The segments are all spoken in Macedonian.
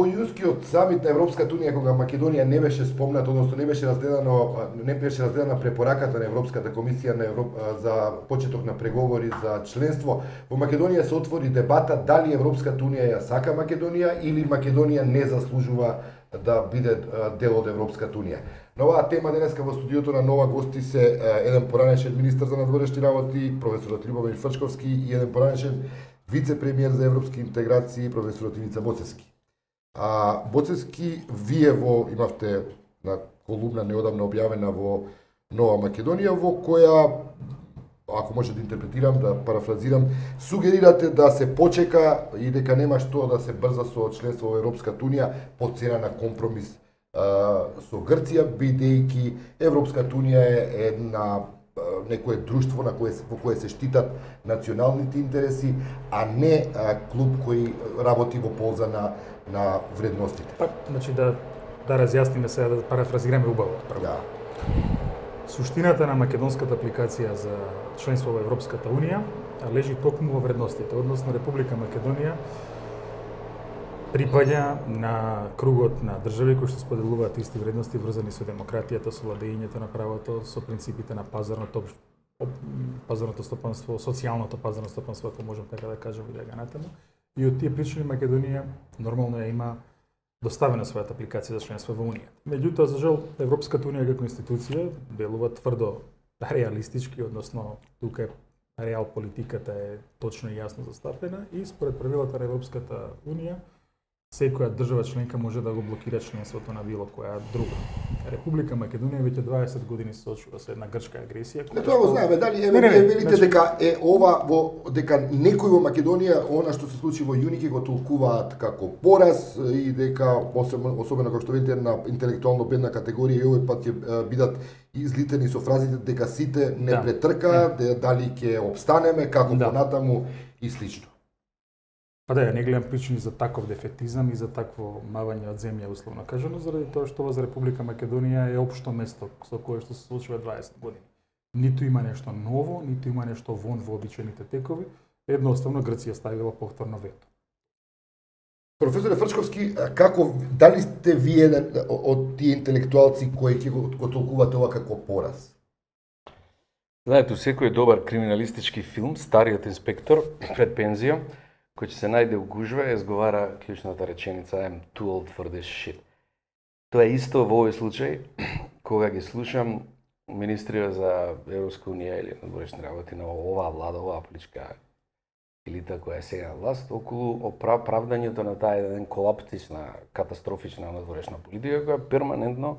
иунскиот самит на Европската унија, кога Македонија не беше спомната, односно не беше разгледана препораката на Европската комисија за почеток на преговори за членство, во Македонија се отвори дебата дали Европската унија ја сака Македонија или Македонија не заслужува да биде дел од Европската унија. На оваа тема денеска во студиото на Нова гости се еден поранешен министер за надворешни работи, професорот Љубомир Фрчковски, и еден поранешен вице-премиер за европски интеграции, професорот Ивица Боцевски. Боцевски, вие имавте на колумна неодамна објавена во Нова Македонија, во која, ако може да интерпретирам, да парафразирам, сугерирате да се почека и дека нема што да се брза со членство во Европската унија по цена на компромис со Грција, бидејќи Европската унија е некое друштво во кое се штитат националните интереси, а не клуб кој работи во полза на вредностите. Значи да разјасниме сега, да парафразираме убаво. Да. Суштината на македонската апликација за членство во Европската унија лежи токму во вредностите, односно Република Македонија припаѓа на кругот на држави кои што споделуваат исти вредности врзани со демократијата, со владењето на правото, со принципите на пазарното стопанство, социјалното пазарно стопанство, ако можам така да кажам, и да го натаму. И од тие причини Македонија нормално ја има доставена својата апликација за членство во Унијата. Меѓутоа, за жал, Европската унија како институција делува тврдо реалистички, односно тука реал политиката е точно и јасно застапена и според правилата на Европската унија секоја држава членка може да го блокира членството на било која друга. Република Македонија веќе 20 години се соочува со една грчка агресија. Тоа го знаеме, дали велите дека е ова дека некој во Македонија она што се случи во јуни ќе го толкуваат како пораз и дека особено како што велите на интелектуално бедна категорија и овој пат ќе бидат излитени со фразите дека сите не претрка, дали ќе обстанеме, како понатаму и слично. Па да, не гледам причини за таков дефетизам и за такво мавање од земја, условно кажано, заради тоа што ова за Република Македонија е општо место со кое што се случува 20 години. Ниту има нешто ново, ниту има нешто вон во обичајните текови, едноставно Грција ставила повторно вето. Професоре Фрчковски, дали сте вие од тие интелектуалци кои ќе го толкувате ова како пораз? Знаете, секој добар криминалистички филм, стариот инспектор пред пензија, кој ќе се најде у гужва, изговара клучната реченица I'm too old for this shit. Тоа е исто во овој случај, кога ги слушам министрија за Европска унија или надворешни работи на оваа влада, оваа политичка елита која е сега власт, околу оправдањето на таа еден колаптична, катастрофична надворешна политика, која е перманентно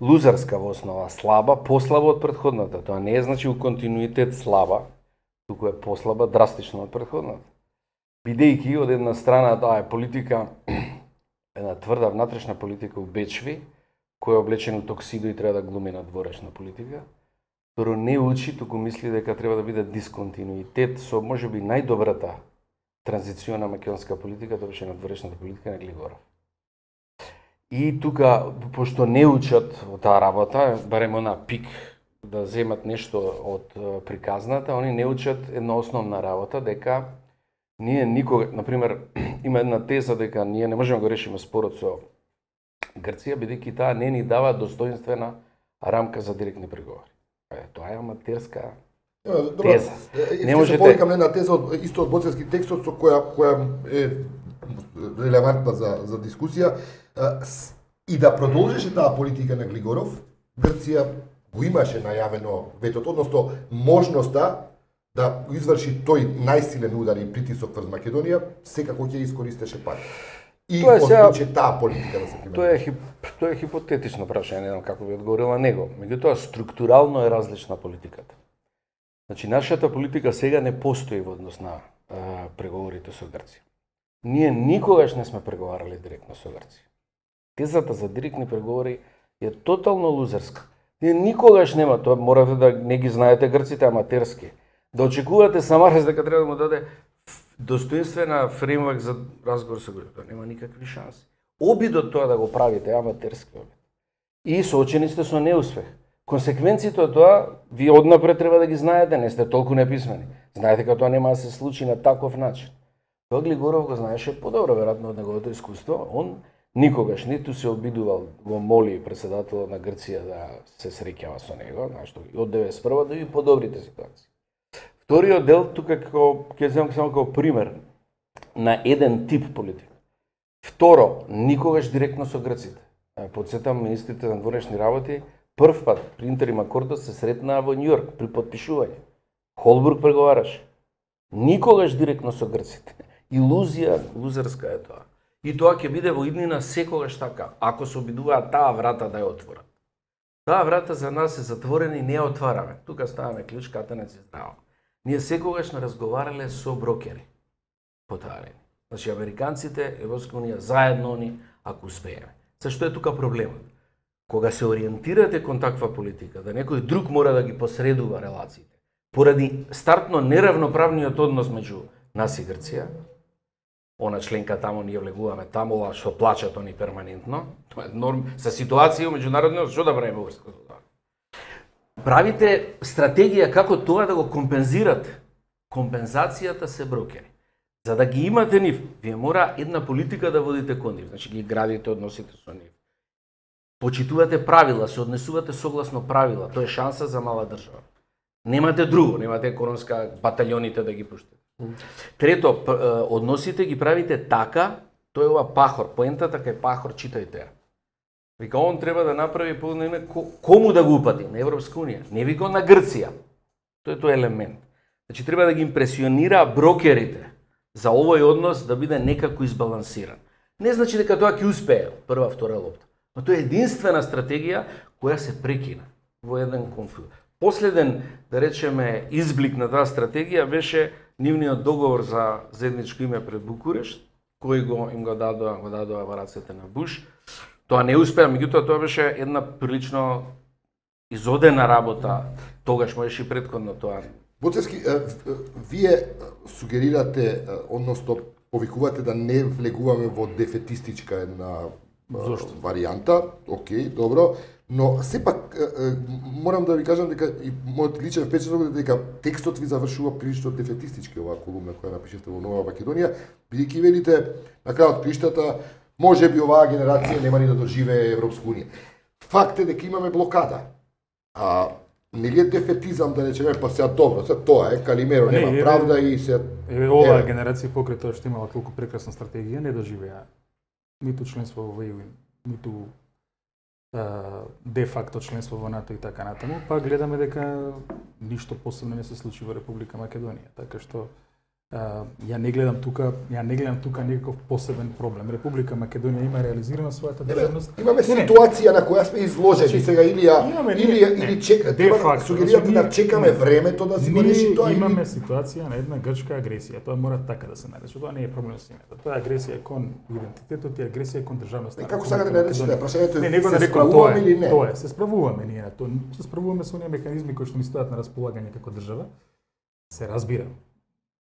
лузерска во основа, слаба, послаба од претходната. Тоа не е значи у континуитет слаба, туку е послаба драстично од претходната. Бидејќи од една страна таа е политика, една тврда внатрешна политика у Бечви, која е облечена у токсидо и треба да глуми надворешна политика, второ не учи, туку мисли дека треба да биде дисконтинуитет со можеби најдобрата транзициона македонска политика, тоа беше надворешната политика на Глигоров. И тука, пошто не учат во таа работа, барем она пик да земат нешто од приказната, они не учат една основна работа, дека ние никога, например, има една теза дека ние не можеме да го решиме спорот со Грција, бидејќи таа не ни дава достоинствена рамка за директни преговори. Тоа е аматерска теза. Не можете... Се повикам една теза исто од Боцевски текстот со која е релевантна за дискусија. И да продолжеше таа политика на Глигоров, Грција го имаше најавено ветото, односно можноста да изврши тој најсилен удар и притисок врз Македонија, секако ќе искористеше пак. И одлучи таа политика да се примени. Тоа е хипотетично прашање, не знам како би одговорила него. Меѓутоа, структурално е различна политиката. Значи, нашата политика сега не постои во однос на преговорите со Грција. Ние никогаш не сме преговарали директно со Грција. Тезата за директни преговори е тотално лузерска. Ние никогаш нема, тоа морате да не ги знаете грците аматерски. Да очекувате Самарес дека треба да му даде достоинствена фреймворк за разговор со Грција. Нема никакви шанси. Обидот тоа да го правите аматерски обид. И соочени сте со неуспех. Консеквенциите од тоа ви однапред треба да ги знаете, не сте толку неписмени. Знаете дека тоа нема да се случи на таков начин. Тоа Глигоров го знаеше подобро, веројатно од неговото искуство. Он никогаш ниту се обидувал, го моли председателот на Грција да се среќава со него, знаеш, од 91 да ви подобрите ситуација. Вториот дел, тука како ќе земам само како пример на еден тип политика. Второ, никогаш директно со грците. Подсетам, министрите на външни работи прв пат при интерим акордот се сретнаа во Њујорк при подпишување. Холбург преговараше. Никогаш директно со грците. Илузија, лузерска е тоа. И тоа ќе биде во иднина секогаш така, ако се обидуваат таа врата да ја отворат. Таа врата за нас е затворена и не ја отвараме. Тука ставаме клjuč, катанец и здраво. Ние секогаш не разговарале со брокери по таа линија. Значи, американците, Европска унија, заедно они, ако успееме. Зашто е тука проблемот? Кога се ориентирате кон таква политика, да некој друг мора да ги посредува релациите, поради стартно неравноправниот однос меѓу нас и Грција, она членка тамо ние влегуваме тамо, ова што плачат они перманентно, тоа е норм, за ситуација меѓународно, што да правиме врска со тоа? Правите стратегија како тоа да го компензирате. Компензацијата се брокери. За да ги имате нив, вие мора една политика да водите кон нив, значи ги градите односите со нив. Почитувате правила, се однесувате согласно правила, тоа е шанса за мала држава. Немате друго, немате економска баталјоните да ги пуштите. Трето, односите ги правите така, тоа е ова Пахор, поентата кај Пахор, читајте ја. Вика, он треба да направи полно име, кому да го упати? На Европска унија, не вика на Грција. Тоа е тој елемент. Значи, треба да ги импресионира брокерите за овој однос да биде некако избалансиран. Не значи дека тоа ќе успее, прва, втора лопта. Но тоа е единствена стратегија која се прекина во еден конфликт. Последен, да речеме, изблик на таа стратегија беше нивниот договор за заедничко име пред Букурешт, кој им го дадоа во рацете на Буш. Тоа не успеа, меѓутоа тоа беше една прилично изодена работа, тогаш можеше и претходно тоа. Боцевски, вие сугерирате, односно повикувате да не влегуваме во дефетистичка една варијанта, окей, добро, но сепак морам да ви кажам дека и мојот личен впечаток е дека текстот ви завршува прилично дефетистички, оваа колумна која напишете во Нова Македонија, бидејќи велите на крајот криштата може би оваа генерација нема ни да доживее Европска унија. Факт е дека имаме блокада. Нели е дефетизам да речеме, па сега добро, сега тоа е, Калимеро нема правда и се... Оваа генерација покрај тоа што имала толку прекрасна стратегија, не доживеа ниту членство во ЕУ, ниту де факто членство во НАТО и така натаму, па гледаме дека ништо посебно не се случи во Република Македонија, така што ја не гледам тука никаков посебен проблем. Република Македонија има реализирана својата државност. Имаме ситуација на која сме изложени сега или сугерирате да чекаме времето да си го реши тоа. Имаме ситуација на една грчка агресија. Тоа мора така да се нарече. Тоа не е проблем со името. Тоа е агресија кон идентитетот и агресија кон државноста. Како сакате да наречете? Прашањето е се справуваме или не? Тоа е, се справуваме ние на тоа. Се справуваме со оние механизми кои што ни стојат на располагање како држава. Се разбира.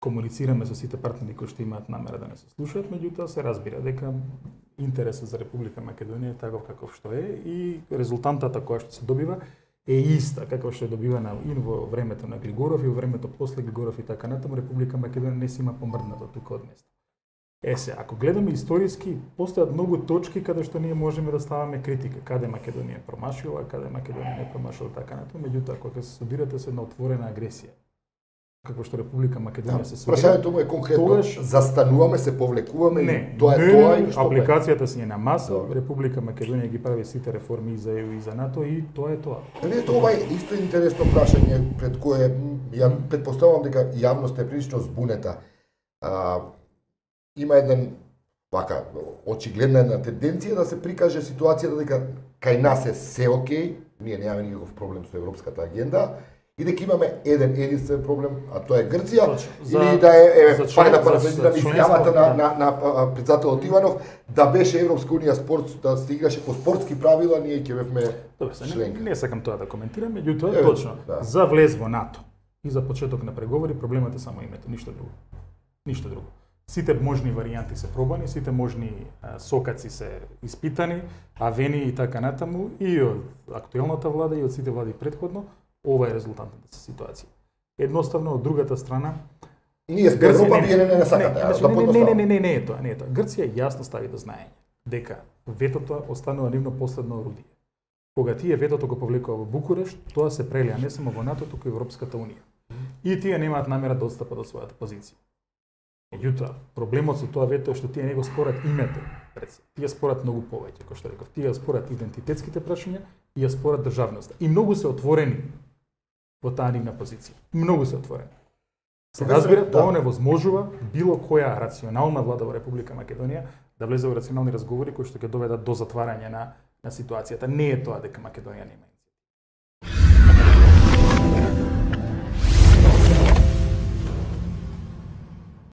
Комуницираме со сите партнери кои што имаат намера да не се слушаат, меѓутоа се разбира дека интересот за Република Македонија е таков каков што е и резултантата која што се добива е иста како што е добивана и во времето на Глигоров и во времето после Глигоров и така натаму. Република Македонија не си има помрднато тука од место. Се, ако гледаме историски, постојат многу точки каде што ние можеме да ставаме критика, каде Македонија промашила, каде Македонија не промашила така натаму, меѓутоа кога се собирате со една отворена агресија, како што Република Македонија се собира. Прашањето му е конкретно, застануваме, се повлекуваме и тоа е тоа и што апликацијата си е на маса, Република Македонија ги прави сите реформи и за ЕУ и за НАТО и тоа е тоа. Не, тоа е исто интересно прашање пред кое ја претпоставувам дека јавноста е прилично збунета. Има еден вака очигледна една тенденција да се прикаже ситуацијата дека кај нас е се окей, ние немаме никаков проблем со европската агенда. И дека имаме еден единствен проблем, а тоа е Грција, или да е пак да парафразирам изјавата на председателот Иванов, да беше Европска унија спорт, да се играше по спортски правила, ние ќе бевме членка. Не сакам тоа да коментирам, меѓутоа точно. За влез во НАТО и за почеток на преговори проблемот е само името, ништо друго. Ништо друго. Сите можни варијанти се пробани, сите можни сокаци се испитани, авени и така натаму, и од актуелната влада и од сите влади претходно. Ова е резултатната ситуација. Едноставно, од другата страна, Ние сме Европа, вие не сакате, да подноставам. Не е тоа. Грција јасно стави до знаење дека ветото останува нивно последно орудие. Кога тие ветото го повлекува во Букурешт, тоа се прелија не само во НАТО, туку и Европската унија. И тие немаат намера да отстапат од својата позиција. Меѓутоа, проблемот со тоа вето е што тие не го спорат името, тие спорат многу повеќе, кој што реков, тие спорат идентитетските прашања и ја спорат државноста. И многу се отворени во таа нивна позиција. Многу се отворени. Се разбира, тоа невозможува било која рационална влада во Република Македонија да влезе во рационални разговори кои што ќе доведат до затварање на ситуацијата. Не е тоа дека Македонија нема